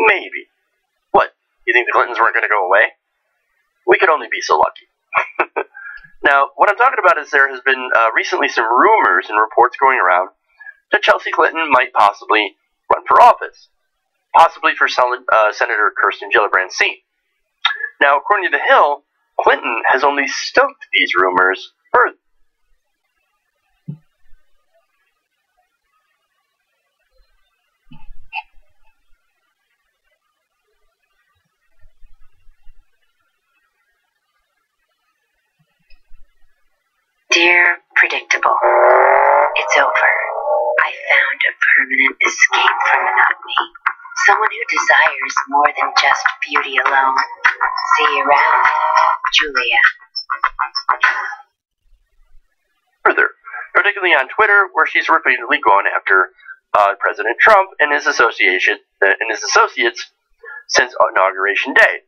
Maybe. What? You think the Clintons weren't going to go away? We could only be so lucky. Now, what I'm talking about is there has been recently some rumors and reports going around that Chelsea Clinton might possibly run for office, possibly for Senator Kirsten Gillibrand's seat. Now, according to The Hill, Clinton has only stoked these rumors further. Dear Predictable, it's over. I found a permanent escape from monotony. Someone who desires more than just beauty alone. See you around, Julia. Further, particularly on Twitter, where she's repeatedly going after President Trump and his associates since Inauguration Day.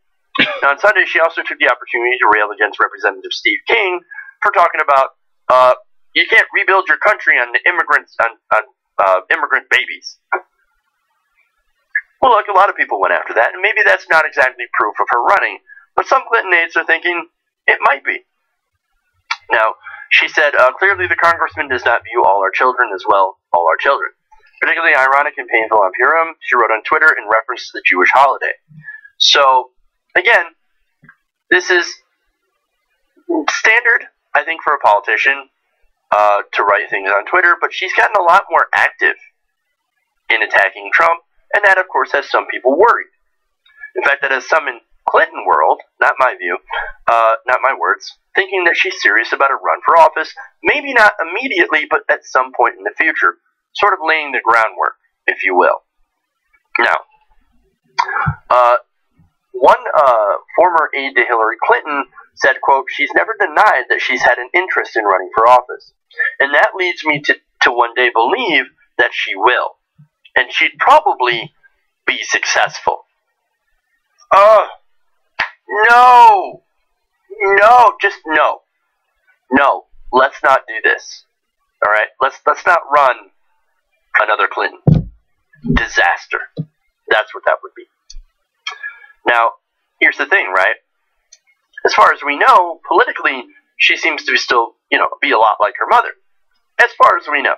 Now, on Sunday, she also took the opportunity to rail against Representative Steve King for talking about you can't rebuild your country on the immigrant babies. Well, look, a lot of people went after that, and maybe that's not exactly proof of her running, but some Clinton aides are thinking it might be. Now, she said, clearly the congressman does not view all our children as well, all our children. Particularly ironic and painful on Purim, she wrote on Twitter in reference to the Jewish holiday. So, again, this is standard, I think, for a politician to write things on Twitter, but she's gotten a lot more active in attacking Trump, and that, of course, has some people worried. In fact, that has some in Clinton world, not my view, not my words, thinking that she's serious about a run for office, maybe not immediately, but at some point in the future, sort of laying the groundwork, if you will. Now, one former aide to Hillary Clinton said, quote, she's never denied that she's had an interest in running for office. And that leads me to one day believe that she will. And she'd probably be successful. No! No, just no. No, let's not do this. Alright? Let's not run another Clinton. Disaster. That's what that would be. Now, here's the thing, right? As far as we know, politically, she seems to still, be a lot like her mother. As far as we know.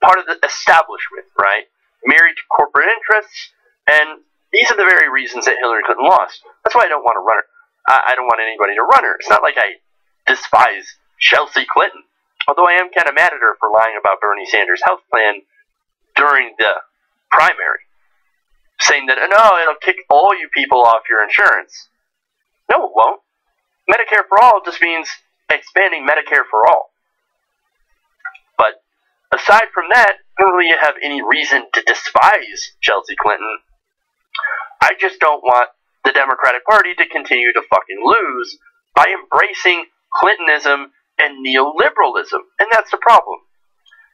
Part of the establishment, right? Married to corporate interests, and these are the very reasons that Hillary Clinton lost. That's why I don't want to run her. I don't want anybody to run her. It's not like I despise Chelsea Clinton. Although I am kind of mad at her for lying about Bernie Sanders' health plan during the primary. Saying that, no, it'll kick all you people off your insurance. No, it won't. Medicare for all just means expanding Medicare for all. But aside from that, I don't really have any reason to despise Chelsea Clinton. I just don't want the Democratic Party to continue to fucking lose by embracing Clintonism and neoliberalism, and that's the problem.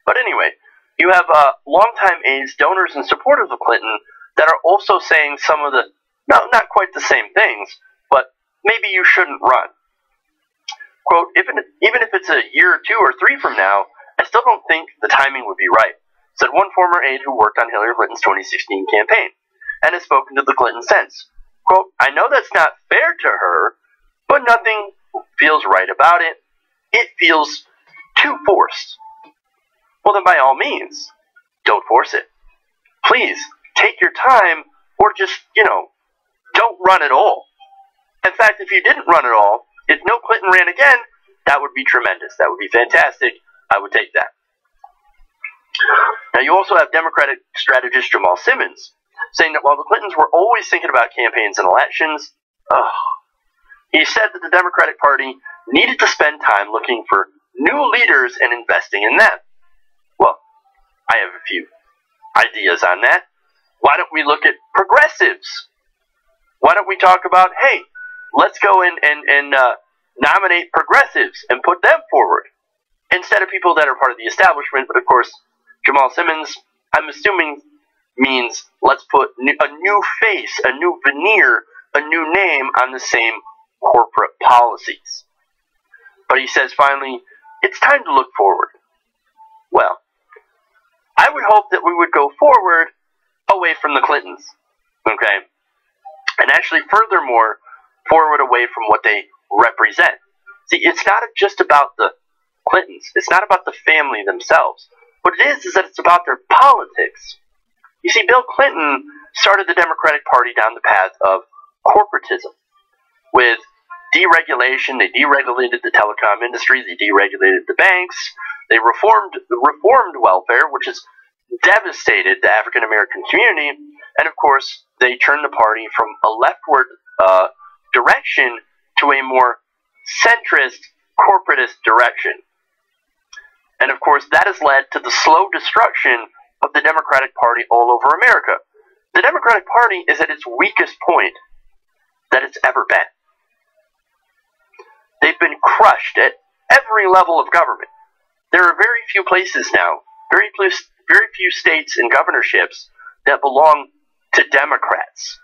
But anyway, you have longtime aides, donors, and supporters of Clinton that are also saying some of the, not quite the same things, but maybe you shouldn't run. Quote, even if it's a year or 2 or 3 from now, I still don't think the timing would be right, said one former aide who worked on Hillary Clinton's 2016 campaign, and has spoken to the Clinton since. Quote, I know that's not fair to her, but nothing feels right about it. It feels too forced. Well, then by all means, don't force it. Please, take your time, or just, don't run at all. In fact, if you didn't run at all, if no Clinton ran again, that would be tremendous. That would be fantastic. I would take that. Now, you also have Democratic strategist Jamal Simmons saying that while the Clintons were always thinking about campaigns and elections, he said that the Democratic Party needed to spend time looking for new leaders and investing in them. Well, I have a few ideas on that. Why don't we look at progressives? Why don't we talk about, hey, let's go and nominate progressives and put them forward instead of people that are part of the establishment. But of course, Jamal Simmons, I'm assuming, means let's put a new face, a new veneer, a new name on the same corporate policies. But he says finally, it's time to look forward. Well, I would hope that we would go forward away from the Clintons. Okay? and actually furthermore forward away from what they represent. See, it's not just about the Clintons. It's not about the family themselves. What it is that it's about their politics. You see, Bill Clinton started the Democratic Party down the path of corporatism. With deregulation, they deregulated the telecom industry, they deregulated the banks, they reformed welfare, which has devastated the African American community, and of course, they turned the party from a leftward direction to a more centrist, corporatist direction. And of course, that has led to the slow destruction of the Democratic Party all over America. The Democratic Party is at its weakest point that it's ever been. They've been crushed at every level of government. There are very few places now, very few states and governorships that belong to Democrats.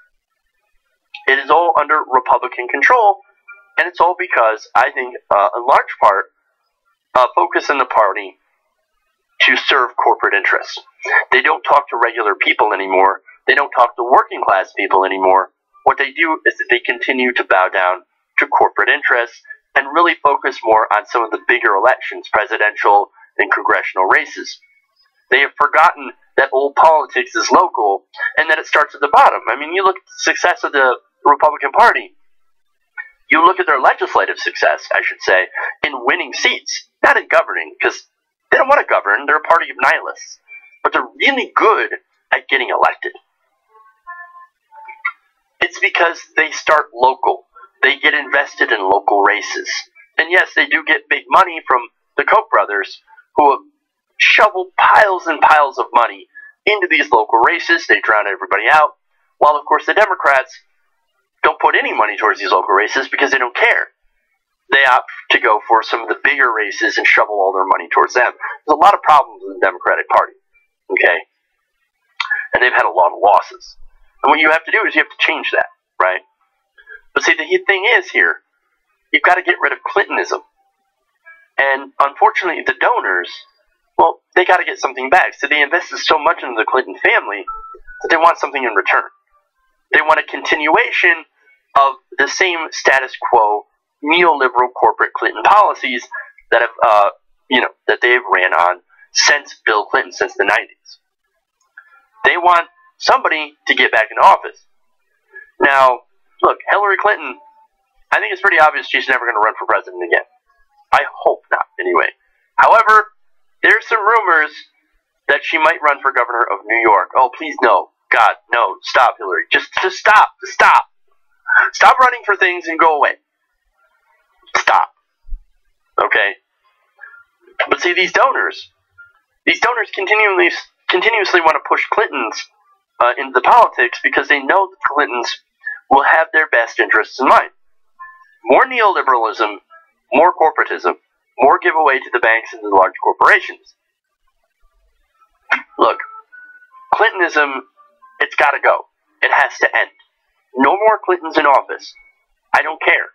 It is all under Republican control, and it's all because, I think, in large part, focus in the party to serve corporate interests. They don't talk to regular people anymore. They don't talk to working class people anymore. What they do is that they continue to bow down to corporate interests and really focus more on some of the bigger elections, presidential and congressional races. They have forgotten that old politics is local and that it starts at the bottom. I mean, you look at the success of the Republican Party. You look at their legislative success, I should say, in winning seats, not in governing, because they don't want to govern. They're a party of nihilists. But they're really good at getting elected. It's because they start local. They get invested in local races. And yes, they do get big money from the Koch brothers, who have shoveled piles and piles of money into these local races. They drown everybody out. While, of course, the Democrats don't put any money towards these local races because they don't care. They opt to go for some of the bigger races and shovel all their money towards them. There's a lot of problems with the Democratic Party, okay? And they've had a lot of losses. And what you have to do is you have to change that, right? But see, the thing is here, you've got to get rid of Clintonism. And unfortunately, the donors, well, they got to get something back. So they invested so much into the Clinton family that they want something in return. They want a continuation of the same status quo neoliberal corporate Clinton policies that have, that they've ran on since Bill Clinton, since the 90s. They want somebody to get back into office. Now, look, Hillary Clinton, I think it's pretty obvious she's never going to run for president again. I hope not, anyway. However, there's some rumors that she might run for governor of New York. Oh, please, no. God, no. Stop, Hillary. Just stop. Stop. Stop running for things and go away. Stop. Okay? But see, these donors continuously want to push Clintons into the politics because they know that the Clintons will have their best interests in mind. More neoliberalism, more corporatism, more giveaway to the banks and the large corporations. Look, Clintonism, it's got to go. It has to end. No more Clintons in office. I don't care.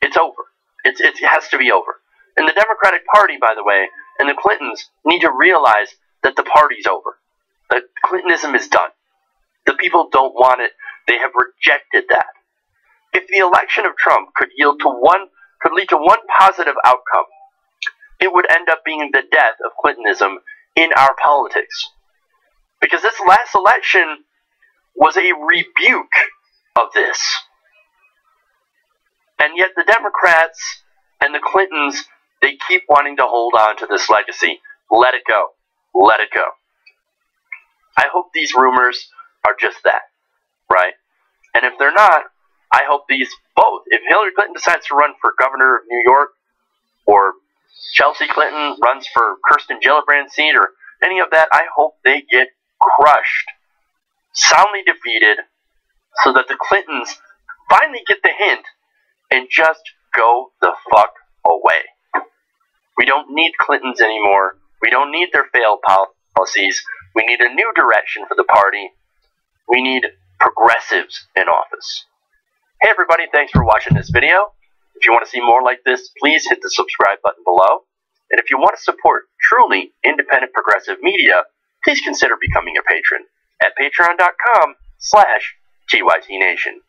It's over. It has to be over. And the Democratic Party, by the way, and the Clintons need to realize that the party's over. That Clintonism is done. The people don't want it. They have rejected that. If the election of Trump could lead to one positive outcome, it would end up being the death of Clintonism in our politics. Because this last election was a rebuke of this. And yet the Democrats and the Clintons, they keep wanting to hold on to this legacy. Let it go. Let it go. I hope these rumors are just that, right? And if they're not, I hope these both. If Hillary Clinton decides to run for governor of New York, or Chelsea Clinton runs for Kirsten Gillibrand's seat, or any of that, I hope they get crushed, soundly defeated, so that the Clintons finally get the hint and just go the fuck away. We don't need Clintons anymore. We don't need their failed policies. We need a new direction for the party. We need progressives in office. Hey everybody, thanks for watching this video. If you want to see more like this, please hit the subscribe button below. And if you want to support truly independent progressive media, please consider becoming a patron at patreon.com/TYTNation.